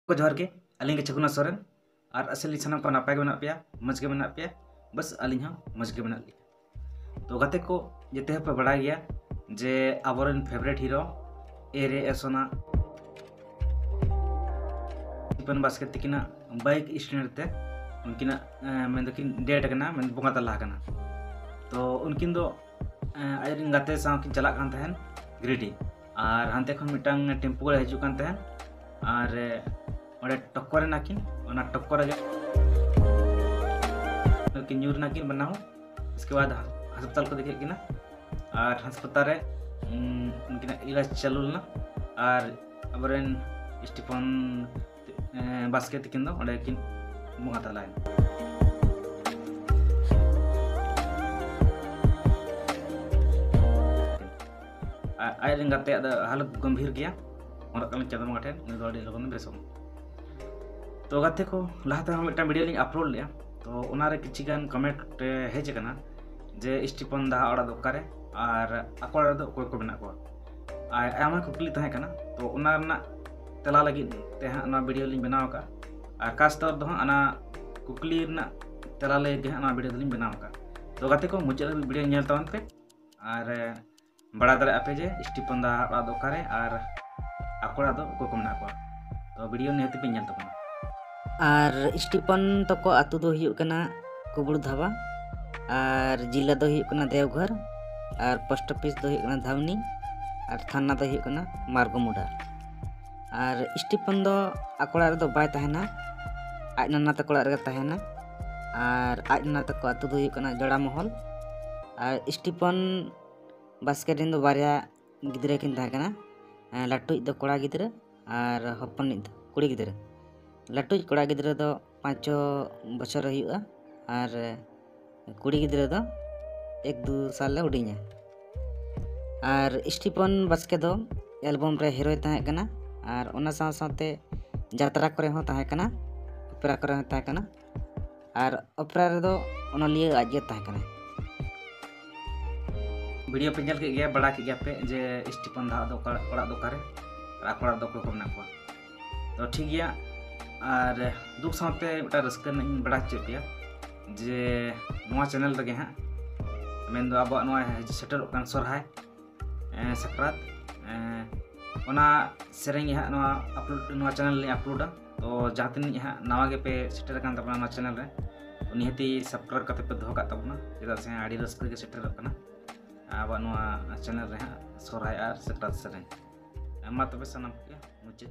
को जोहार के अलिंग छगुना सोरेन और असली सानम को नापाय बना पे मज के बना पे बस अलिंग मज के बना लिया। तो गाते को जेते पे बड़ा गया जे आबोरन फेवरेट हीरो एरे एसोना पन बास्के तिकिना बाइक स्टैंड ते उनकिना मैं दकिन डेट कना मैं बोंगा तला कना। तो उनकिन दो आयरिन गाते साव किन चला कान तहन ग्रीडी और हांते खन मिटांग टेम्पो हजू कान तहन और और टक्कर नाकिन और टक्कर किन यूर नाकिन बनाओ। इसके बाद अस्पताल को देखे किना और अस्पताल उनकिन इलाज चालू लना और अबरेन स्टीफन बास्के तिकिन दो और किन मुंगा तलायन। आयरिन गाते हालत गंभीर गया और कल चंद्रमा ठेन उनी लगन बेसो। तो गाते को लहाते हम एक वीडियो लिंग अपलोड लिया तो उनारे किछि गान कमेंट हेज कना जे स्टीफन दा ओड़ा दोकारे और अकोड़ा दो कोई को बना को आयमा कुकली तहे कना। तो उना रना तेला लगी ते ना वीडियो लिंग बनाव का और कास्तर दो अना कुकली रना तेला लगे ना वीडियो लिंग बनाव का। तो गाते को मुझे वीडियो नेल तवन पे और बड़ा दरे आपे जे स्टीफन दा ओड़ा दोकारे और अकोड़ा दो कोई को बना को। तो वीडियो नेते पे नेल तबना और स्टीफन तको आतु दो हुयुग कना कुबुड़ धाबा और जिला दो हुयुग कना देवघर और पोस्ट ऑफिस दो हुयुग कना धावनी और थाना दो हुयुग कना मार्गमुडा। और स्टीफन दो अकोड़ा रे दो बाय तहना आज नाना तकोड़ा रे तहना और आज नाना तको आतु दो हुयुग कना जड़ा महल। और स्टीफन बास्के दिन दो बारिया गिदरे किन तहे कना लाटुज दो कोड़ा गिदरे और हपन दो कुड़ी गिदरे। लाटुज कोड़ा गिदरे दो 5 बछर हुआ और कुड़ी गिदरे दो 1-2 साल हुडिंगा। और स्टीफन बास्के दो एल्बम रे हीरो तहे कना और ओना साथ साथे जात्रा करे हो तहे कना ओपेरा करे हो तहे कना और ओपेरा रे दो ओना लिए आज तहे कना। वीडियो पे नेल के गया बड़ा के गया पे जे स्टीफन दा दो ओड़ा दोकारे और अकोड़ा दो को बना को। तो ठीक गया और दुख साथे गोटा रस्क नहीं बड़ा चेपिया जे नवा चैनल लगे हाँ मेन दो अब सेटर सरहाय सक्रात ओना सेरेंग हाँ नवा अपलोड नवा चैनल ले अपलोडा। तो जहाँ तीन हाँ नवा के पे सेटर कान तबना नवा चैनल रे निहती सब्सक्राइब करते पे दोह का तबना चेदा से आड़ी रस्क के सेटर कना अब नवा चैनल रे हाँ सरहाय और सक्रात सेरेंग मा तबे सनम के मुझे।